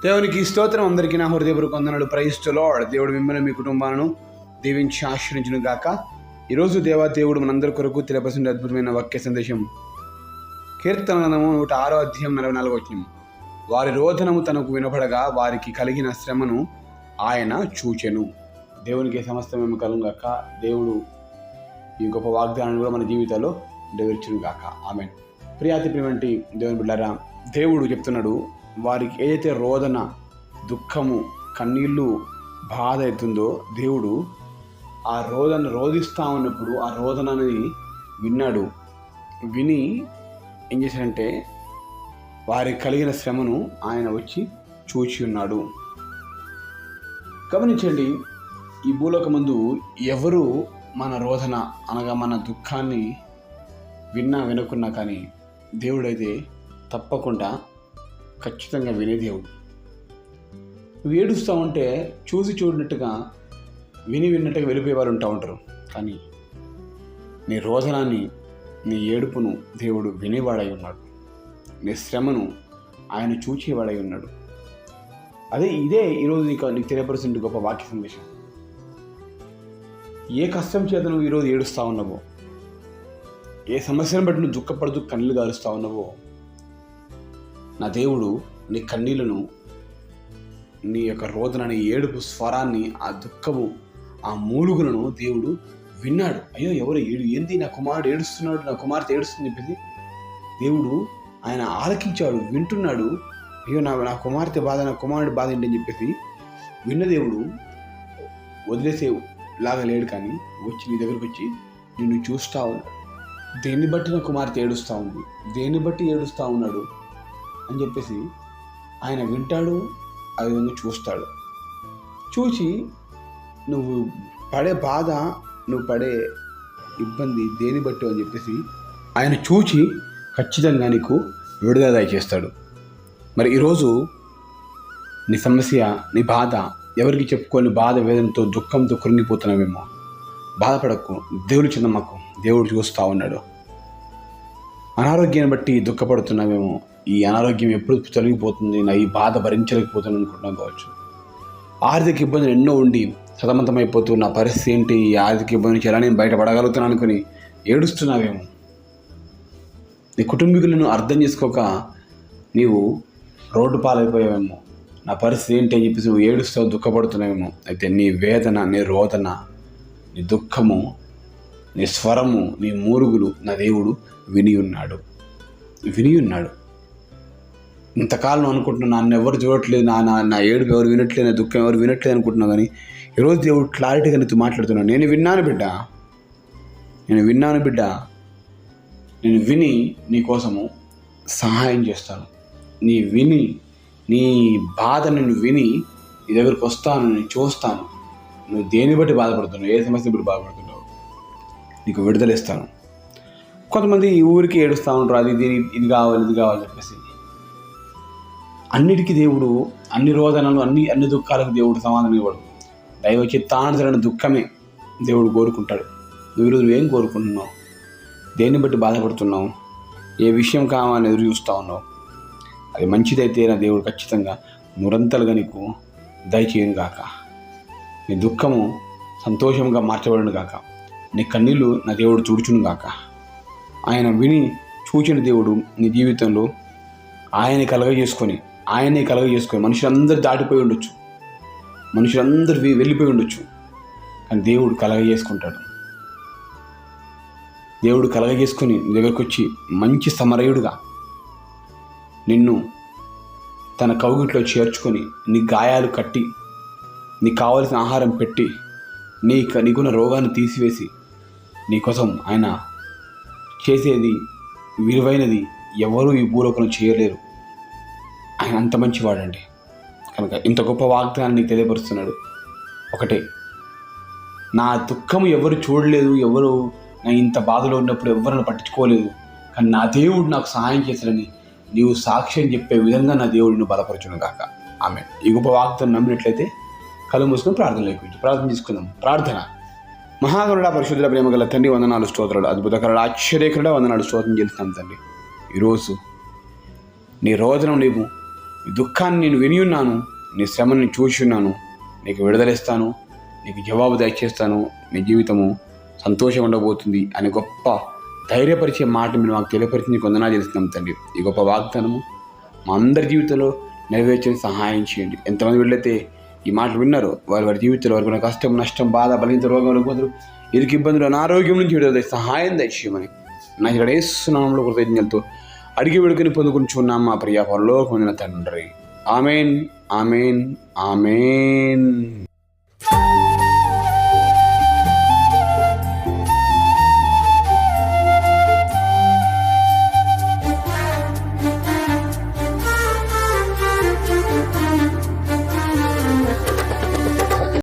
దేవునికి స్తోత్రం. అందరికీ నా హృదయపూర్వక వందనాలు. Praise the Lord. దేవుడు మిమ్మల్ని మీ కుటుంబాలను దీవించి ఆశీర్వదించును గాక. ఈరోజు దేవుడు మనందరి కొరకు తెలియపరిచిన అద్భుతమైన వాక్య సందేశం కీర్తన గ్రంథము 106వ అధ్యాయం 44వ వచనం. వారి రోదనము తనకు వినపడగా వారికి కలిగిన శ్రమను ఆయన చూచెను. దేవునికి సమస్తమేమి కలుగును గాక. దేవుడు ఈ గొప్ప వాగ్దానాన్ని కూడా మన జీవితాల్లో నెరవేర్చును గాక. ఆమేన్. ప్రియాతి దేవుని బిడ్డలారా, దేవుడు చెప్తున్నాడు, వారికి ఏదైతే రోదన, దుఃఖము, కన్నీళ్ళు, బాధ అవుతుందో దేవుడు ఆ రోదిస్తూ ఉన్నప్పుడు ఆ రోదన అనేది విన్నాడు. విని ఏం చేశాడంటే వారికి కలిగిన శ్రమను ఆయన వచ్చి చూచి ఉన్నాడు. గమనించండి, ఈ భూలోకమందు ఎవరు మన రోదన అనగా మన దుఃఖాన్ని వినుకున్నా కానీ దేవుడైతే తప్పకుండా ఖచ్చితంగా వినే దేవుడు. నువ్వు ఏడుస్తూ ఉంటే చూసి చూడినట్టుగా విన్నట్టుగా వెళ్ళిపోయేవారు ఉంటారు. కానీ నీ రోదనాన్ని, నీ ఏడుపును దేవుడు వినేవాడై ఉన్నాడు. నీ శ్రమను ఆయన చూచేవాడై ఉన్నాడు. ఇదే ఈరోజు నీకు తెలియపరుస్తున్న గొప్ప వాక్య సందేశం. ఏ కష్టం చేత నువ్వు ఈరోజు ఏడుస్తూ ఉన్నావో, ఏ సమస్యను బట్టి నువ్వు దుఃఖపడుతూ కన్నీళ్ళు గారుస్తూ ఉన్నావో, నా దేవుడు నీ కన్నీళ్లను, నీ యొక్క రోదనని, ఏడుపు స్వరాన్ని, ఆ దుఃఖము, ఆ మూలుగులను దేవుడు విన్నాడు. అయ్యో ఎవరు ఏంది నా కుమారుడు ఏడుస్తున్నాడు, నా కుమార్తె ఏడుస్తుంది చెప్పేసి దేవుడు ఆయన ఆలకించాడు, వింటున్నాడు. అయ్యో నా కుమార్తె బాధ, నా కుమారుడి బాధ ఏంటి అని చెప్పేసి విన్న దేవుడు వదిలేసే లాగా లేడు. కానీ వచ్చి నీ దగ్గరకు వచ్చి నిన్ను చూస్తూ ఉన్నాడు. దేన్ని బట్టి నా కుమార్తె ఏడుస్తూ ఉంది, దేన్ని బట్టి ఏడుస్తూ ఉన్నాడు అని చెప్పేసి ఆయన వింటాడు. ఆ విధంగా చూస్తాడు. చూసి నువ్వు పడే బాధ, నువ్వు పడే ఇబ్బంది దేని బట్టి అని చెప్పేసి ఆయన చూచి ఖచ్చితంగా నీకు విడుదల దయచేస్తాడు. మరి ఈరోజు నీ సమస్య, నీ బాధ ఎవరికి చెప్పుకొని బాధ, వేదనతో, దుఃఖంతో కృంగిపోతున్నావేమో, బాధపడకు, దేవుడు చిన్నమ్మకు, దేవుడు చూస్తూ ఉన్నాడు. అనారోగ్యాన్ని బట్టి దుఃఖపడుతున్నావేమో, ఈ అనారోగ్యం ఎప్పుడు తొలగిపోతుంది, నా ఈ బాధ భరించలేకపోతున్నాను అనుకుంటున్నాం కావచ్చు. ఆర్థిక ఇబ్బందులు ఎన్నో ఉండి సతమతమైపోతూ నా పరిస్థితి ఏంటి, ఈ ఆర్థిక ఇబ్బంది నుంచి ఎలా నేను బయటపడగలుగుతున్నాను అనుకుని ఏడుస్తున్నావేమో. నీ కుటుంబీకులను అర్థం చేసుకోక నీవు రోడ్డు పాలైపోయావేమో, నా పరిస్థితి ఏంటి అని చెప్పేసి నువ్వు ఏడుస్తావు, దుఃఖపడుతున్నావేమో. అయితే నీ వేదన, నీ రోదన, నీ దుఃఖము, నీ స్వరము, నీ మూరుగులు నా దేవుడు విని ఉన్నాడు. ఇంతకాలం అనుకుంటున్నా, నన్ను ఎవరు చూడట్లేదు, నా ఏడుపు ఎవరు వినట్లేదు, నా దుఃఖం ఎవరు వినట్లేదు అనుకుంటున్నావు. కానీ ఈరోజు దేవుడు క్లారిటీగా నీతో మాట్లాడుతున్నాడు. నేను విన్నాను బిడ్డ, నేను విని నీ కోసము సహాయం చేస్తాను. నీ బాధ నేను విని నీ దగ్గరికి వస్తాను, నేను చూస్తాను. నువ్వు దేని బట్టి బాధపడుతున్నావు, ఏ సమస్య బట్టి బాధపడుతున్నావు, నీకు విడుదల ఇస్తాను. కొంతమంది ఈ ఊరికి ఏడుస్తూ ఉంటారు, ఇది కావాలి చెప్పేసి. అన్నిటికీ దేవుడు, అన్ని రోదనలు, అన్ని దుఃఖాలకు దేవుడు సమాధానం ఇవ్వడు. దైవ చిత్తానుసరణ దుఃఖమే దేవుడు కోరుకుంటాడు. నువ్వేం కోరుకుంటున్నావు, దేన్ని బట్టి బాధపడుతున్నావు, ఏ విషయం కావాలని ఎదురు చూస్తూ ఉన్నావు, అది మంచిదైతే నా దేవుడు ఖచ్చితంగా నిరంతరంగా నీకు దయచేయను గాక. నీ దుఃఖము సంతోషంగా మార్చబడును గాక. నీ కన్నీళ్ళు నా దేవుడు తుడుచును గాక. ఆయన విని చూచిన దేవుడు నీ జీవితంలో ఆయనే కలగజేసుకొని మనుషులందరూ దాటిపోయి ఉండొచ్చు, మనుషులందరూ వెళ్ళిపోయి ఉండొచ్చు, కానీ దేవుడు కలగజేసుకుంటాడు. దేవుడు కలగజేసుకొని నీ దగ్గరకు వచ్చి మంచి సమరయుడుగా నిన్ను తన కౌగిట్లో చేర్చుకొని, నీ గాయాలు కట్టి, నీకు కావలసిన ఆహారం పెట్టి, నీకున్న రోగాన్ని తీసివేసి నీకోసం ఆయన చేసేది విలువైనది ఎవరూ ఈ భూలోకంలో చేయలేరు. ఆయన అంత మంచివాడండి. కనుక ఇంత గొప్ప వాగ్దానాన్ని నీకు తెలియపరుస్తున్నాడు. ఒకటే, నా దుఃఖము ఎవరు చూడలేదు, ఎవరు నా ఇంత బాధలో ఉన్నప్పుడు ఎవరిని పట్టించుకోలేదు, కానీ నా దేవుడు నాకు సహాయం చేశాడని నీవు సాక్ష్యం చెప్పే విధంగా నా దేవుడిని బలపరచును గాక. ఆమె ఈ గొప్ప వాగ్దానం నమ్మినట్లయితే కళ్ళు మూసుకొని ప్రార్థన చేసుకుందాం. ప్రార్థన. మహాగరుడ, పరిశుద్ధుల, ప్రేమగల తండ్రి, వందనాలు స్తోత్రాలు. అద్భుతకరుడ, ఆశ్చర్యకరుడ, వందనాలు స్తోత్రం చేస్తాం తండ్రి. ఈరోజు నీ రోదనం నీవు ఈ దుఃఖాన్ని నేను విని ఉన్నాను, నీ శ్రమని నేను చూసి ఉన్నాను, నీకు విడుదలిస్తాను, నీకు జవాబు దయచేస్తాను, నీ జీవితము సంతోషం ఉండబోతుంది అనే గొప్ప ధైర్యపరిచే మాట మీరు మాకు తెలియపరిచి నీకు వందనాలు చేస్తున్నాం తండ్రి. ఈ గొప్ప వాగ్దానము మా అందరి జీవితంలో నెరవేర్చని సహాయం చేయండి. ఎంతమంది వీళ్ళైతే ఈ మాటలు విన్నారో వారి జీవితంలో వారికి ఉన్న కష్టం, నష్టం, బాధ, బలహీనత, రోగం, రుగ్మతలు, ఇరుకు ఇబ్బందులు, అనారోగ్యం నుంచి విడుదల సహాయం దయచేయమని నా ఇక్కడ యేసునామములో కృతజ్ఞతలతో అడిగి వేడుకొని పొందుకుంటున్నాం మా ప్రియ పరలోకమైన తండ్రి. Amen, amen, amen.